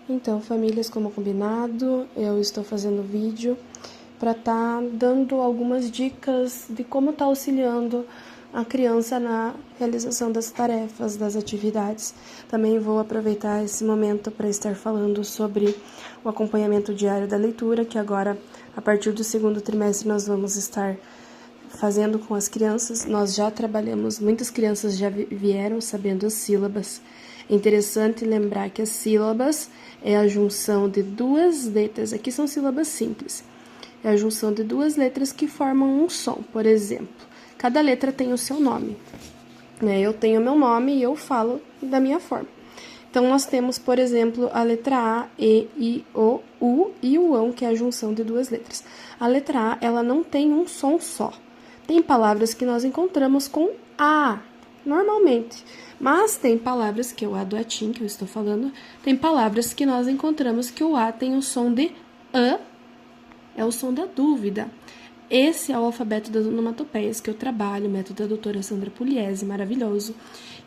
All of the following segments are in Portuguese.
Então, famílias, como combinado, eu estou fazendo vídeo para estar dando algumas dicas de como estar auxiliando a criança na realização das tarefas, das atividades. Também vou aproveitar esse momento para estar falando sobre o acompanhamento diário da leitura, que agora, a partir do segundo trimestre, nós vamos estar fazendo com as crianças. Nós já trabalhamos, muitas crianças já vieram sabendo as sílabas. É interessante lembrar que as sílabas é a junção de duas letras, aqui são sílabas simples, é a junção de duas letras que formam um som. Por exemplo, cada letra tem o seu nome, né? Eu tenho meu nome e eu falo da minha forma. Então, nós temos, por exemplo, a letra A, E, I, O, U e o ão, que é a junção de duas letras. A letra A, ela não tem um som só. Tem palavras que nós encontramos com A, normalmente. Mas tem palavras, que é o A do latim, que eu estou falando, tem palavras que nós encontramos que o A tem o som de A, é o som da dúvida. Esse é o alfabeto das onomatopeias que eu trabalho, o método da doutora Sandra Pugliese, maravilhoso,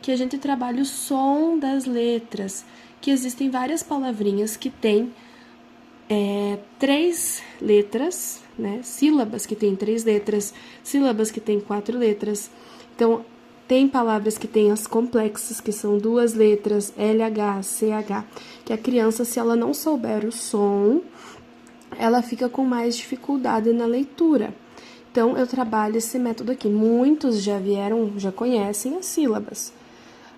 que a gente trabalha o som das letras, que existem várias palavrinhas que têm 3 letras, né? Sílabas que têm 3 letras, sílabas que têm 4 letras. Então, tem palavras que têm as complexas, que são 2 letras, LH, CH, que a criança, se ela não souber o som, ela fica com mais dificuldade na leitura. Então, eu trabalho esse método aqui. Muitos já conhecem as sílabas.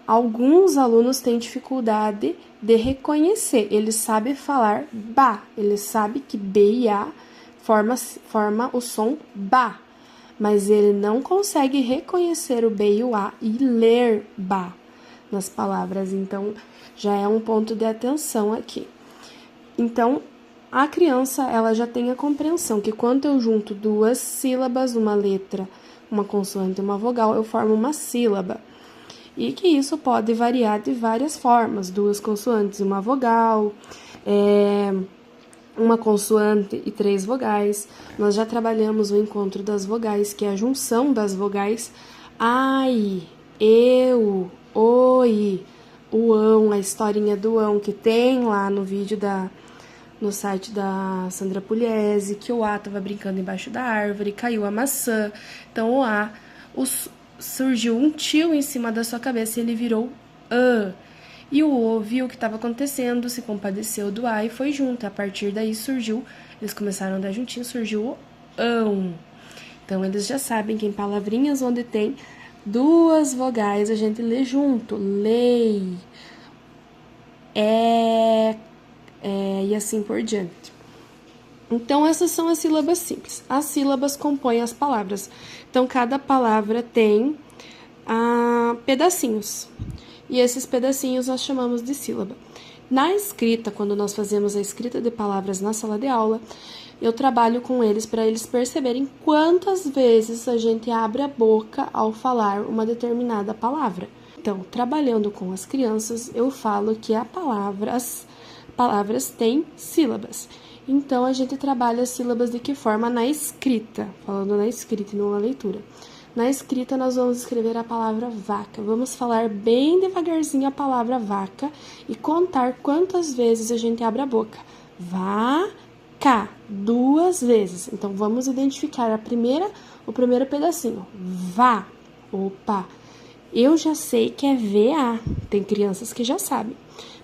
Alguns alunos têm dificuldade de reconhecer. Eles sabem falar ba. Eles sabem que B e A forma o som ba. Mas ele não consegue reconhecer o B e o A e ler ba nas palavras. Então, já é um ponto de atenção aqui. Então, a criança, ela já tem a compreensão que quando eu junto 2 sílabas, uma letra, uma consoante e uma vogal, eu formo uma sílaba. E que isso pode variar de várias formas, 2 consoantes e uma vogal, uma consoante e 3 vogais. Nós já trabalhamos o encontro das vogais, que é a junção das vogais ai, eu, oi, o ão, a historinha do ão, que tem lá no vídeo no site da Sandra Pugliese, que o A estava brincando embaixo da árvore, caiu a maçã. Então, o A, surgiu um tio em cima da sua cabeça e ele virou A. E o O viu o que estava acontecendo, se compadeceu do A e foi junto. A partir daí eles começaram a andar juntinhos, surgiu o ão. Então, eles já sabem que em palavrinhas onde tem 2 vogais, a gente lê junto. Lei, e assim por diante. Então, essas são as sílabas simples. As sílabas compõem as palavras. Então, cada palavra tem pedacinhos. E esses pedacinhos nós chamamos de sílaba. Na escrita, quando nós fazemos a escrita de palavras na sala de aula, eu trabalho com eles para eles perceberem quantas vezes a gente abre a boca ao falar uma determinada palavra. Então, trabalhando com as crianças, eu falo que as palavras têm sílabas. Então, a gente trabalha as sílabas de que forma? Na escrita, falando na escrita e não na leitura. Na escrita, nós vamos escrever a palavra vaca. Vamos falar bem devagarzinho a palavra vaca e contar quantas vezes a gente abre a boca. Vaca, 2 vezes. Então, vamos identificar o primeiro pedacinho. Vá, opa. Eu já sei que é VA. Tem crianças que já sabem.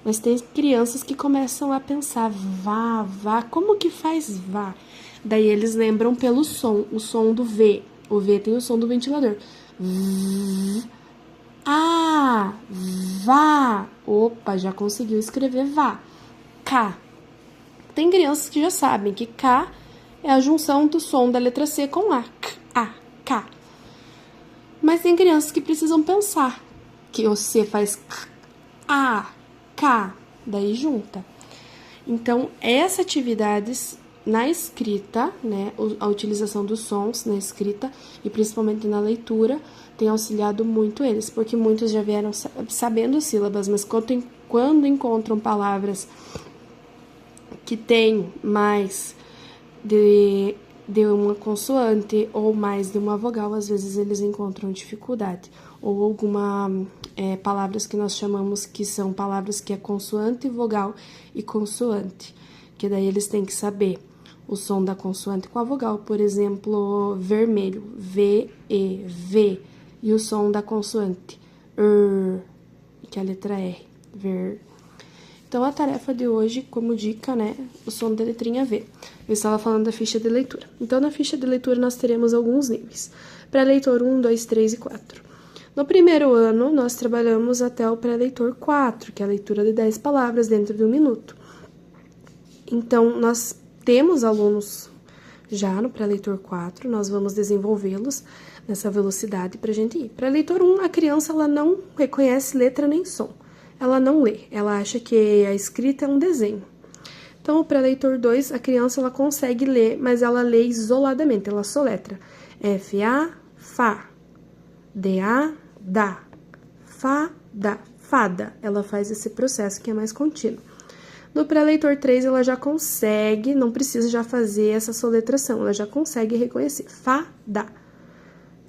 Mas tem crianças que começam a pensar, vá, como que faz vá? Daí eles lembram pelo som, o som do V. O V tem o som do ventilador. Vá. Opa, já conseguiu escrever vá. K. Tem crianças que já sabem que K é a junção do som da letra C com A. K. Mas tem crianças que precisam pensar que o C faz K, daí junta. Então, essas atividades na escrita, né, a utilização dos sons na escrita e principalmente na leitura, tem auxiliado muito eles, porque muitos já vieram sabendo sílabas, mas quando encontram palavras que têm mais de uma consoante ou mais de uma vogal, às vezes eles encontram dificuldade ou alguma palavras que nós chamamos que são palavras que é consoante, vogal e consoante, que daí eles têm que saber o som da consoante com a vogal, por exemplo, vermelho, V, E, V, e o som da consoante, que é a letra R, ver. Então, a tarefa de hoje, como dica, né, o som da letrinha V. Eu estava falando da ficha de leitura. Então, na ficha de leitura, nós teremos alguns níveis. Pré-leitor 1, 2, 3 e 4. No primeiro ano, nós trabalhamos até o pré-leitor 4, que é a leitura de 10 palavras dentro de 1 minuto. Então, nós temos alunos já no pré-leitor 4, nós vamos desenvolvê-los nessa velocidade para a gente ir. Pré-leitor 1, a criança ela não reconhece letra nem som. Ela não lê, ela acha que a escrita é um desenho. Então, o pré-leitor 2, a criança ela consegue ler, mas ela lê isoladamente, ela soletra. F-A, Fá. D-A, dá. Fá, dá. Fada. Ela faz esse processo que é mais contínuo. No pré-leitor 3, ela já consegue, não precisa já fazer essa soletração, ela já consegue reconhecer. Fá, dá.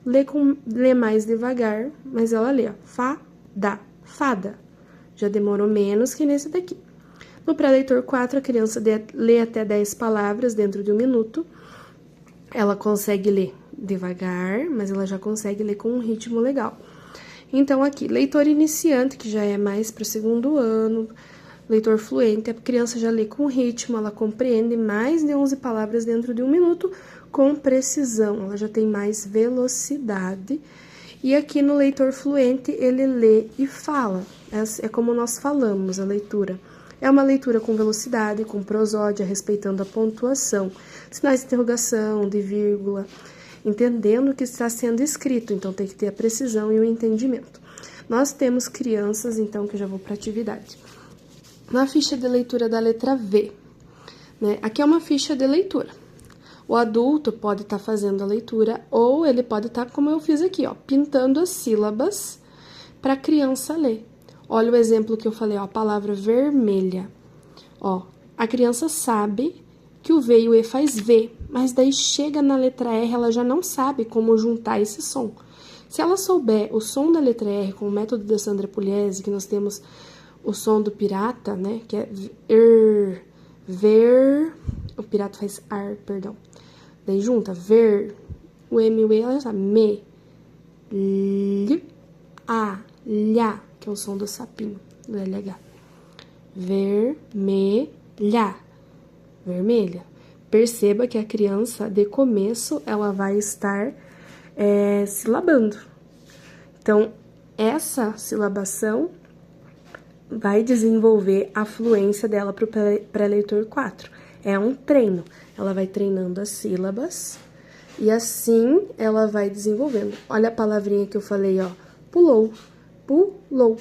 Lê mais devagar, mas ela lê, ó. Fá, dá. Fada. Já demorou menos que nesse daqui. No pré-leitor 4, a criança lê até 10 palavras dentro de 1 minuto. Ela consegue ler devagar, mas ela já consegue ler com um ritmo legal. Então, aqui, leitor iniciante, que já é mais para o 2º ano, leitor fluente, a criança já lê com ritmo, ela compreende mais de 11 palavras dentro de 1 minuto com precisão, ela já tem mais velocidade. E aqui no leitor fluente, ele lê e fala. É como nós falamos a leitura. É uma leitura com velocidade, com prosódia, respeitando a pontuação, sinais de interrogação, de vírgula, entendendo o que está sendo escrito. Então, tem que ter a precisão e o entendimento. Nós temos crianças, então, que já vou para a atividade. Na ficha de leitura da letra V, né? Aqui é uma ficha de leitura. O adulto pode estar fazendo a leitura ou ele pode estar, como eu fiz aqui, ó, pintando as sílabas para a criança ler. Olha o exemplo que eu falei, ó, a palavra vermelha. Ó, a criança sabe que o V e o E faz V, mas daí chega na letra R, ela já não sabe como juntar esse som. Se ela souber o som da letra R com o método da Sandra Pugliese, que nós temos o som do pirata, né, que é ver, o pirata faz ar, perdão. Daí junta, ver, o M e o E, ela sabe, me, li, a, lha, que é o som do sapinho, do LH. Vermelha, vermelha. Perceba que a criança, de começo, ela vai estar silabando. Então, essa silabação vai desenvolver a fluência dela para o pré-leitor 4. É um treino. Ela vai treinando as sílabas e assim ela vai desenvolvendo. Olha a palavrinha que eu falei, ó. Pulou, pulou.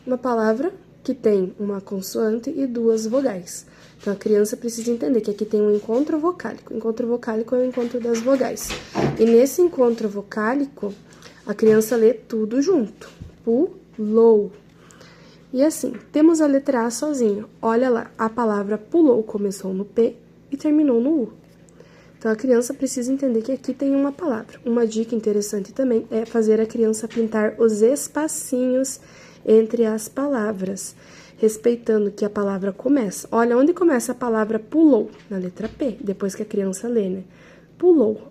Uma palavra que tem uma consoante e 2 vogais. Então, a criança precisa entender que aqui tem um encontro vocálico. O encontro vocálico é o encontro das vogais. E nesse encontro vocálico, a criança lê tudo junto. Pulou. E assim, temos a letra A sozinho. Olha lá, a palavra pulou começou no P e terminou no U. Então, a criança precisa entender que aqui tem uma palavra. Uma dica interessante também é fazer a criança pintar os espacinhos entre as palavras, respeitando que a palavra começa. Olha, onde começa a palavra pulou? Na letra P, depois que a criança lê, né? Pulou,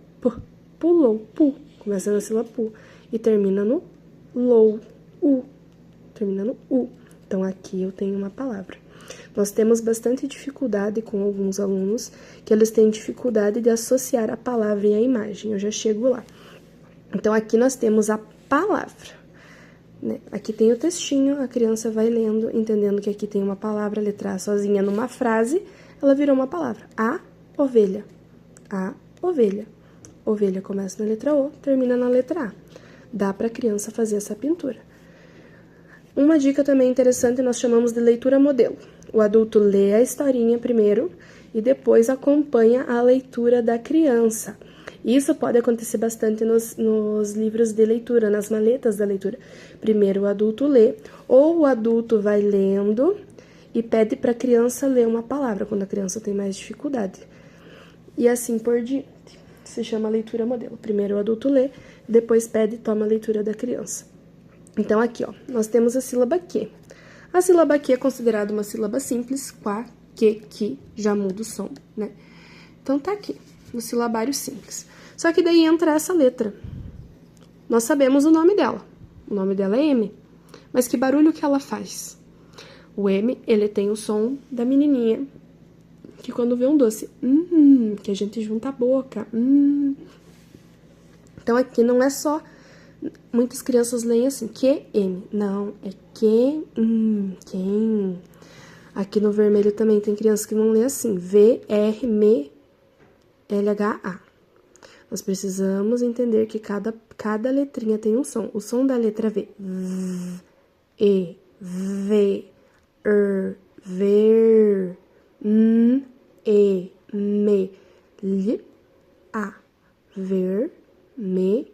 pulou, pu. Começa na sílaba pu e termina no lou, u. Termina no u. Então, aqui eu tenho uma palavra. Nós temos bastante dificuldade com alguns alunos, que eles têm dificuldade de associar a palavra e a imagem. Eu já chego lá. Então, aqui nós temos a palavra, né? Aqui tem o textinho, a criança vai lendo, entendendo que aqui tem uma palavra, letra A sozinha numa frase, ela virou uma palavra. A ovelha. A ovelha. Ovelha começa na letra O, termina na letra A. Dá para a criança fazer essa pintura. Uma dica também interessante, nós chamamos de leitura modelo. O adulto lê a historinha primeiro e depois acompanha a leitura da criança. Isso pode acontecer bastante nos livros de leitura, nas maletas da leitura. Primeiro o adulto lê, ou o adulto vai lendo e pede para a criança ler uma palavra, quando a criança tem mais dificuldade. E assim por diante. Se chama leitura modelo. Primeiro o adulto lê, depois pede e toma a leitura da criança. Então, aqui, ó, nós temos a sílaba que. A sílaba que é considerada uma sílaba simples, quá, que, já muda o som, né? Então, tá aqui, no silabário simples. Só que daí entra essa letra. Nós sabemos o nome dela. O nome dela é M. Mas que barulho que ela faz? O M, ele tem o som da menininha, que quando vê um doce, que a gente junta a boca, Então, aqui não é só... Muitas crianças leem assim, que, M. Não, é que, quem. Aqui no vermelho também tem crianças que vão ler assim, V, R, M, L, H, A. Nós precisamos entender que cada letrinha tem um som. O som da letra V, E, V, Ver, E, Me, L, A, vermelha.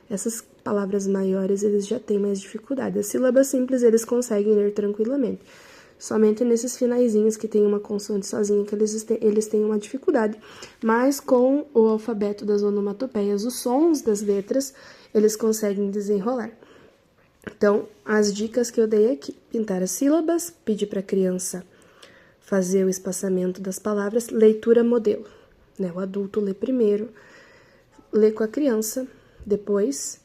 Essas palavras maiores, eles já têm mais dificuldade. As sílabas simples, eles conseguem ler tranquilamente. Somente nesses finaizinhos que tem uma consoante sozinha que eles têm uma dificuldade. Mas com o alfabeto das onomatopeias, os sons das letras, eles conseguem desenrolar. Então, as dicas que eu dei aqui. Pintar as sílabas, pedir para a criança fazer o espaçamento das palavras, leitura modelo. Né? O adulto lê primeiro, lê com a criança depois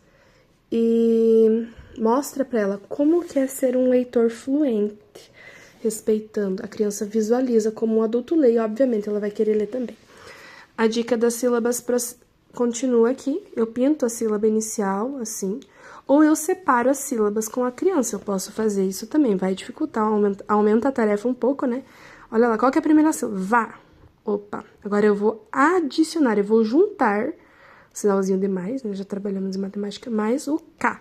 e mostra para ela como que é ser um leitor fluente, respeitando. A criança visualiza como o adulto lê e, obviamente, ela vai querer ler também. A dica das sílabas continua aqui. Eu pinto a sílaba inicial, assim, ou eu separo as sílabas com a criança. Eu posso fazer isso também, vai dificultar, aumenta a tarefa um pouco, né? Olha lá, qual que é a primeira sílaba? Vá. Opa, agora eu vou adicionar, eu vou juntar, sinalzinho de mais, né? Já trabalhamos em matemática, mais o K.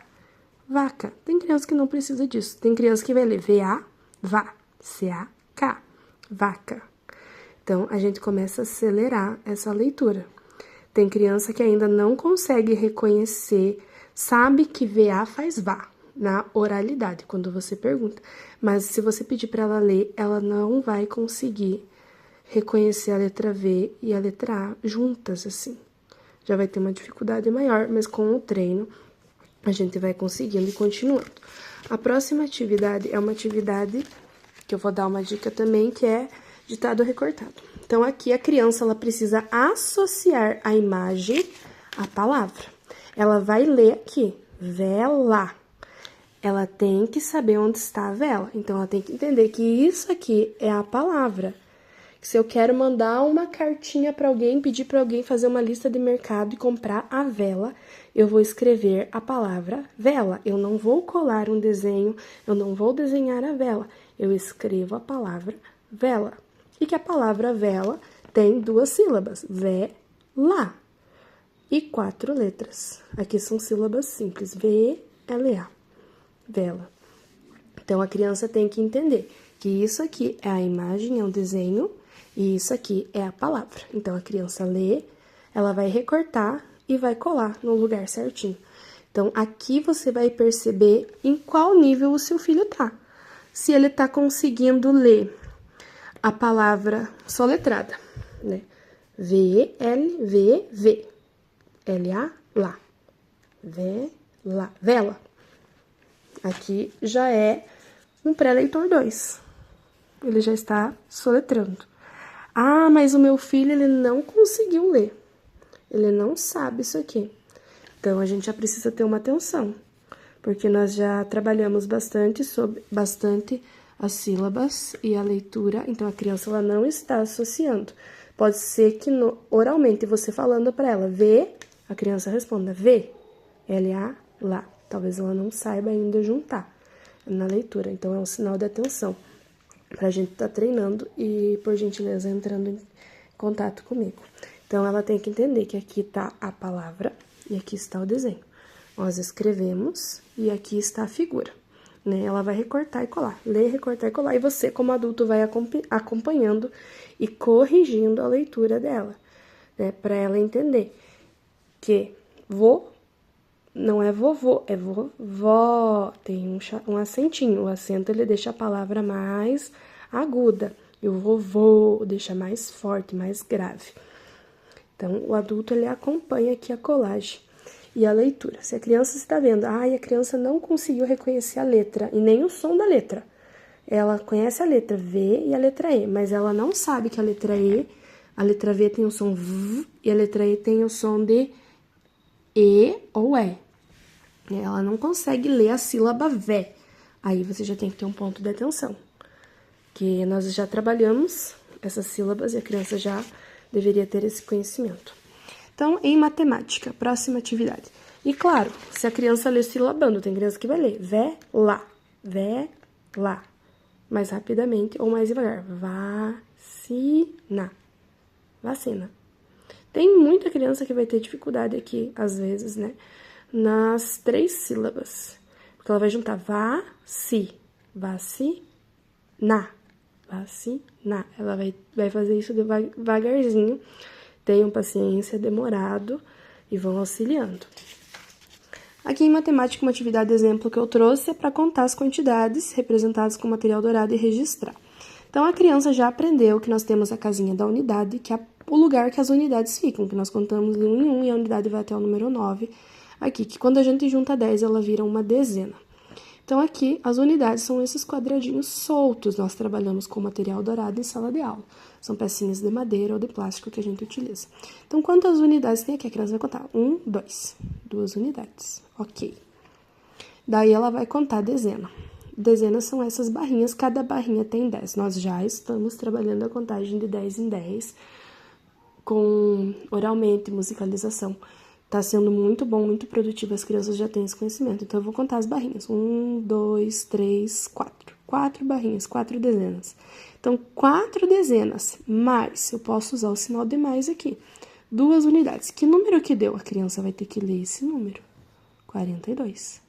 Vaca. Tem criança que não precisa disso. Tem criança que vai ler V-A, vá, C-A-K, vaca. Então, a gente começa a acelerar essa leitura. Tem criança que ainda não consegue reconhecer, sabe que VA faz vá na oralidade, quando você pergunta. Mas se você pedir para ela ler, ela não vai conseguir reconhecer a letra V e a letra A juntas, assim. Já vai ter uma dificuldade maior, mas com o treino a gente vai conseguindo e continuando. A próxima atividade é uma atividade que eu vou dar uma dica também, que é ditado recortado. Então, aqui a criança, ela precisa associar a imagem à palavra. Ela vai ler aqui, vela. Ela tem que saber onde está a vela. Então, ela tem que entender que isso aqui é a palavra. Se eu quero mandar uma cartinha para alguém, pedir para alguém fazer uma lista de mercado e comprar a vela, eu vou escrever a palavra vela. Eu não vou colar um desenho, eu não vou desenhar a vela. Eu escrevo a palavra vela. E que a palavra vela tem 2 sílabas, ve-la, e 4 letras. Aqui são sílabas simples, V-L-A, vela. Então, a criança tem que entender que isso aqui é a imagem, é um desenho, e isso aqui é a palavra. Então, a criança lê, ela vai recortar e vai colar no lugar certinho. Então, aqui você vai perceber em qual nível o seu filho tá. Se ele tá conseguindo ler a palavra soletrada, né? V-L-V-V, L-A, lá, vela, vela. Aqui já é um pré-leitor 2. Ele já está soletrando. Ah, mas o meu filho, ele não conseguiu ler. Ele não sabe isso aqui. Então, a gente já precisa ter uma atenção, porque nós já trabalhamos bastante as sílabas e a leitura, então a criança ela não está associando. Pode ser que oralmente você falando para ela, vê, a criança responda, vê, L-A, lá. Talvez ela não saiba ainda juntar na leitura, então é um sinal de atenção para a gente estar treinando e, por gentileza, entrando em contato comigo. Então, ela tem que entender que aqui está a palavra e aqui está o desenho. Nós escrevemos e aqui está a figura, né? Ela vai recortar e colar, ler, recortar e colar, e você, como adulto, vai acompanhando e corrigindo a leitura dela, né? Para ela entender que não é vovô, é vovó, tem um acentinho, o acento ele deixa a palavra mais aguda, e o vovô deixa mais forte, mais grave. Então, o adulto ele acompanha aqui a colagem. e a leitura. Se a criança está vendo, a criança não conseguiu reconhecer a letra e nem o som da letra. Ela conhece a letra V e a letra E, mas ela não sabe que a letra V tem o som V e a letra E tem o som de E ou E. Ela não consegue ler a sílaba Vé. Aí você já tem que ter um ponto de atenção, que nós já trabalhamos essas sílabas e a criança já deveria ter esse conhecimento. Então, em matemática, próxima atividade. E claro, se a criança lê silabando, tem criança que vai ler vé, lá, mais rapidamente ou mais devagar. Vacina. Tem muita criança que vai ter dificuldade aqui, às vezes, né? Nas 3 sílabas. Porque ela vai juntar vacinar. Ela vai fazer isso devagarzinho. Tenham paciência, demorado, e vão auxiliando. Aqui em matemática, uma atividade exemplo que eu trouxe é para contar as quantidades representadas com material dourado e registrar. Então, a criança já aprendeu que nós temos a casinha da unidade, que é o lugar que as unidades ficam, que nós contamos de 1 em 1 e a unidade vai até o número 9. Aqui, que quando a gente junta 10, ela vira uma dezena. Então, aqui, as unidades são esses quadradinhos soltos. Nós trabalhamos com material dourado em sala de aula. São pecinhas de madeira ou de plástico que a gente utiliza. Então, quantas unidades tem aqui? A criança vai contar 1, 2. 2 unidades. Ok. Daí, ela vai contar a dezena. Dezenas são essas barrinhas, cada barrinha tem 10. Nós já estamos trabalhando a contagem de 10 em 10, com oralmente, musicalização. Tá sendo muito bom, muito produtivo, as crianças já têm esse conhecimento. Então, eu vou contar as barrinhas. 1, 2, 3, 4. 4 barrinhas, 4 dezenas. Então, 4 dezenas, mais, eu posso usar o sinal de mais aqui. 2 unidades. Que número que deu? A criança vai ter que ler esse número. 42.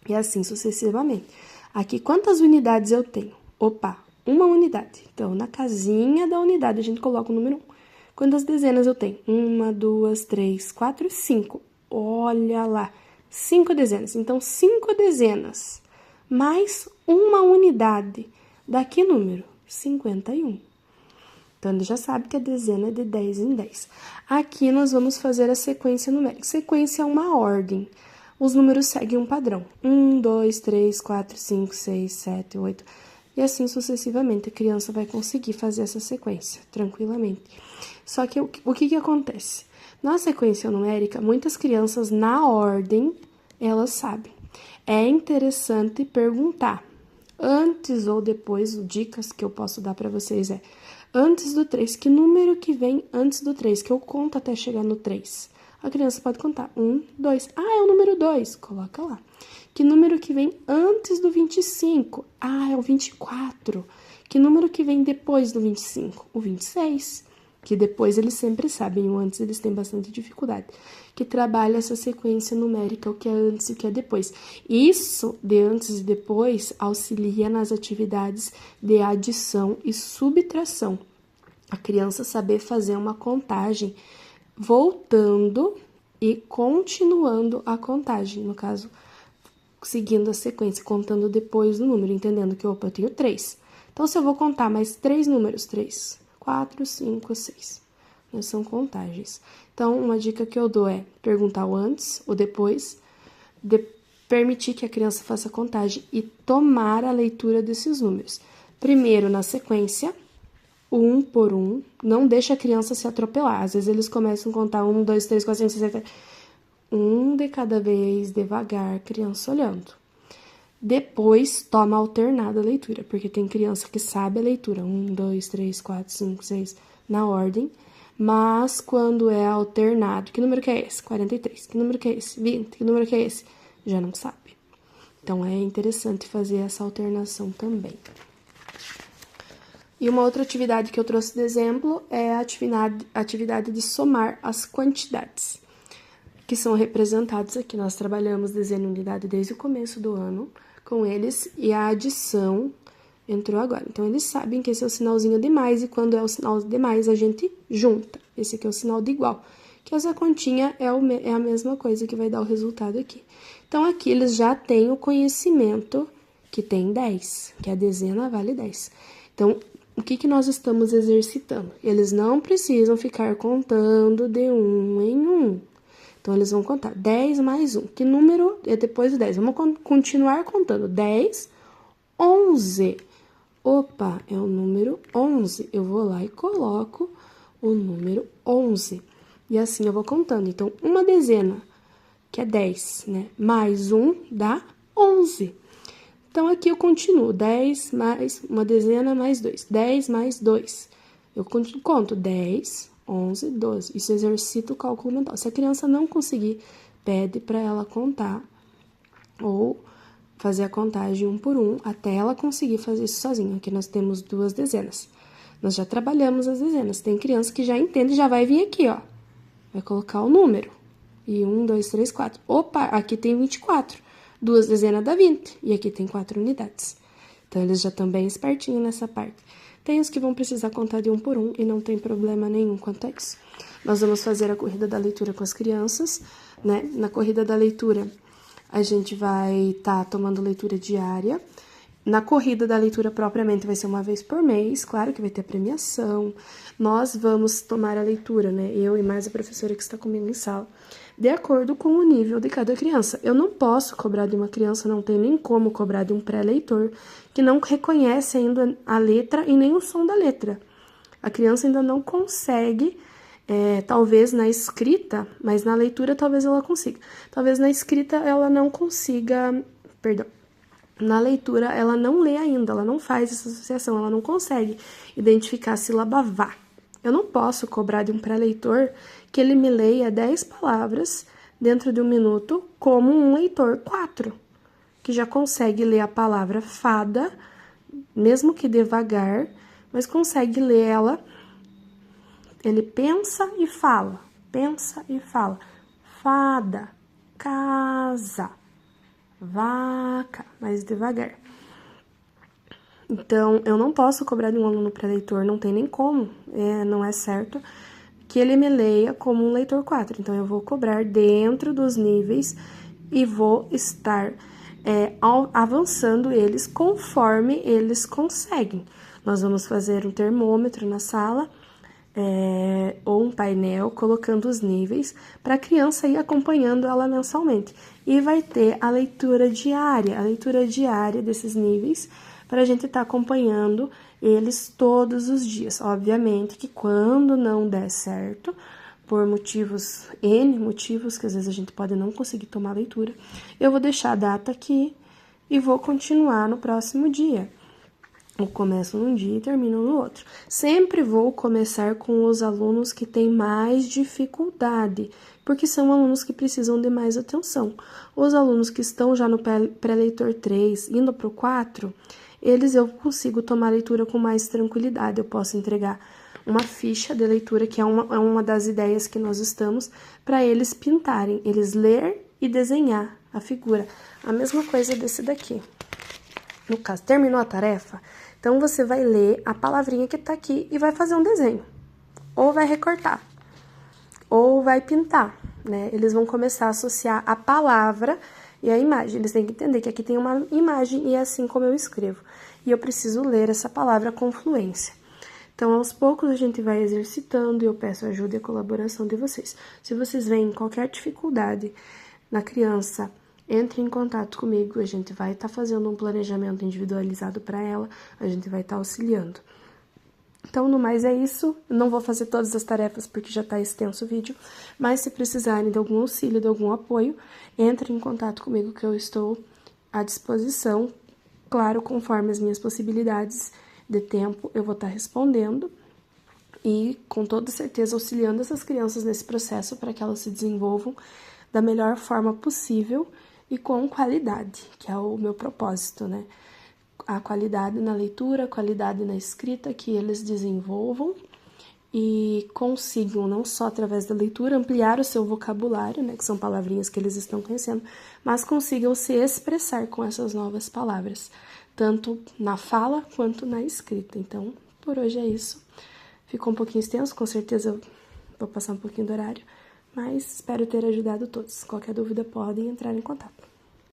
E assim sucessivamente. Aqui, quantas unidades eu tenho? Opa, 1 unidade. Então, na casinha da unidade, a gente coloca o número 1. Quantas dezenas eu tenho? 1, 2, 3, 4, 5. Olha lá, 5 dezenas. Então, 5 dezenas mais 1 unidade. Dá que número? 51. Então, ele já sabe que a dezena é de 10 em 10. Aqui, nós vamos fazer a sequência numérica. Sequência é uma ordem. Os números seguem um padrão. 1, 2, 3, 4, 5, 6, 7, 8... E assim sucessivamente, a criança vai conseguir fazer essa sequência, tranquilamente. Só que o que acontece? Na sequência numérica, muitas crianças, na ordem, elas sabem. É interessante perguntar, antes ou depois, dicas que eu posso dar para vocês antes do 3, que número que vem antes do 3, que eu conto até chegar no 3. A criança pode contar 1, 2, é o número 2, coloca lá. Que número que vem antes do 25? É o 24. Que número que vem depois do 25? O 26. Que depois eles sempre sabem, o antes eles têm bastante dificuldade. Que trabalha essa sequência numérica, o que é antes e o que é depois. Isso de antes e depois auxilia nas atividades de adição e subtração. A criança saber fazer uma contagem voltando e continuando a contagem, no caso, seguindo a sequência, contando depois do número, entendendo que, opa, eu tenho 3. Então, se eu vou contar mais 3 números, 3, 4, 5, 6, são contagens. Então, uma dica que eu dou é perguntar o antes, o depois, permitir que a criança faça a contagem e tomar a leitura desses números. Primeiro, na sequência, 1 por 1, não deixa a criança se atropelar. Às vezes, eles começam a contar 1, 2, 3, 4, 5, 6, 7... 1 de cada vez, devagar, criança olhando. Depois, toma alternada a leitura, porque tem criança que sabe a leitura, 1, 2, 3, 4, 5, 6, na ordem, mas quando é alternado, que número que é esse? 43, que número que é esse? 20, que número que é esse? Já não sabe. Então, é interessante fazer essa alternação também. E uma outra atividade que eu trouxe de exemplo é a atividade de somar as quantidades, que são representados aqui. Nós trabalhamos desenho e unidade desde o começo do ano com eles e a adição entrou agora. Então, eles sabem que esse é o sinalzinho de mais e quando é o sinal de mais, a gente junta. Esse aqui é o sinal de igual, que essa continha é a mesma coisa que vai dar o resultado aqui. Então, aqui eles já têm o conhecimento que tem 10, que a dezena vale 10. Então, o que nós estamos exercitando? Eles não precisam ficar contando de 1 em 1. Então, eles vão contar 10 mais 1. Que número é depois do 10? Vamos continuar contando. 10, 11. Opa, é o número 11. Eu vou lá e coloco o número 11. E assim eu vou contando. Então, uma dezena, que é 10, né? Mais 1 dá 11. Então, aqui eu continuo. 10 mais uma dezena mais 2. 10 mais 2. Eu conto 10, 11, 12. Isso exercita o cálculo mental. Se a criança não conseguir, pede para ela contar ou fazer a contagem 1 por 1 até ela conseguir fazer isso sozinha. Aqui nós temos 2 dezenas. Nós já trabalhamos as dezenas. Tem criança que já entende e já vai vir aqui, ó. Vai colocar o número. E 1, 2, 3, 4. Opa, aqui tem 24. 2 dezenas dá 20. E aqui tem 4 unidades. Então, eles já estão bem espertinhos nessa parte. Tem os que vão precisar contar de 1 por 1 e não tem problema nenhum quanto a isso. Nós vamos fazer a corrida da leitura com as crianças, né? Na corrida da leitura, a gente vai estar tomando leitura diária. Na corrida da leitura propriamente vai ser uma vez por mês, claro que vai ter premiação. Nós vamos tomar a leitura, né? Eu e mais a professora que está comigo em sala, de acordo com o nível de cada criança. Eu não posso cobrar de uma criança, não tem nem como cobrar de um pré-leitor que não reconhece ainda a letra e nem o som da letra. A criança ainda não consegue, talvez na escrita, mas na leitura talvez ela consiga. Talvez na escrita ela não consiga, perdão. Na leitura, ela não lê ainda, ela não faz essa associação, ela não consegue identificar a sílaba vá. Eu não posso cobrar de um pré-leitor que ele me leia 10 palavras dentro de 1 minuto, como um leitor 4, que já consegue ler a palavra fada, mesmo que devagar, mas consegue ler ela. Ele pensa e fala, fada, casa, vaca, mais devagar. Então, eu não posso cobrar de um aluno pré-leitor, não tem nem como, não é certo que ele me leia como um leitor 4. Então, eu vou cobrar dentro dos níveis e vou estar avançando eles conforme eles conseguem. Nós vamos fazer um termômetro na sala, ou um painel colocando os níveis para a criança ir acompanhando ela mensalmente. E vai ter a leitura diária desses níveis para a gente estar acompanhando eles todos os dias. Obviamente que quando não der certo, por motivos, N motivos, que às vezes a gente pode não conseguir tomar a leitura, eu vou deixar a data aqui e vou continuar no próximo dia. Eu começo num dia e termino no outro. Sempre vou começar com os alunos que têm mais dificuldade, porque são alunos que precisam de mais atenção. Os alunos que estão já no pré-leitor 3, indo para o 4, eu consigo tomar a leitura com mais tranquilidade. Eu posso entregar uma ficha de leitura, que é uma das ideias que nós estamos, para eles pintarem, eles ler e desenhar a figura. A mesma coisa desse daqui. No caso, terminou a tarefa, então você vai ler a palavrinha que tá aqui e vai fazer um desenho. Ou vai recortar, ou vai pintar, né? Eles vão começar a associar a palavra e a imagem. Eles têm que entender que aqui tem uma imagem e é assim como eu escrevo. E eu preciso ler essa palavra com fluência. Então, aos poucos, a gente vai exercitando e eu peço a ajuda e a colaboração de vocês. Se vocês veem qualquer dificuldade na criança, entre em contato comigo, a gente vai estar fazendo um planejamento individualizado para ela, a gente vai estar auxiliando. Então, no mais é isso, eu não vou fazer todas as tarefas porque já está extenso o vídeo, mas se precisarem de algum auxílio, de algum apoio, entre em contato comigo que eu estou à disposição, claro, conforme as minhas possibilidades de tempo, eu vou estar respondendo e com toda certeza auxiliando essas crianças nesse processo para que elas se desenvolvam da melhor forma possível e com qualidade, que é o meu propósito, né? A qualidade na leitura, a qualidade na escrita, que eles desenvolvam e consigam, não só através da leitura, ampliar o seu vocabulário, né? Que são palavrinhas que eles estão conhecendo, mas consigam se expressar com essas novas palavras, tanto na fala quanto na escrita. Então, por hoje é isso. Ficou um pouquinho extenso, com certeza eu vou passar um pouquinho do horário, mas espero ter ajudado todos. Qualquer dúvida podem entrar em contato.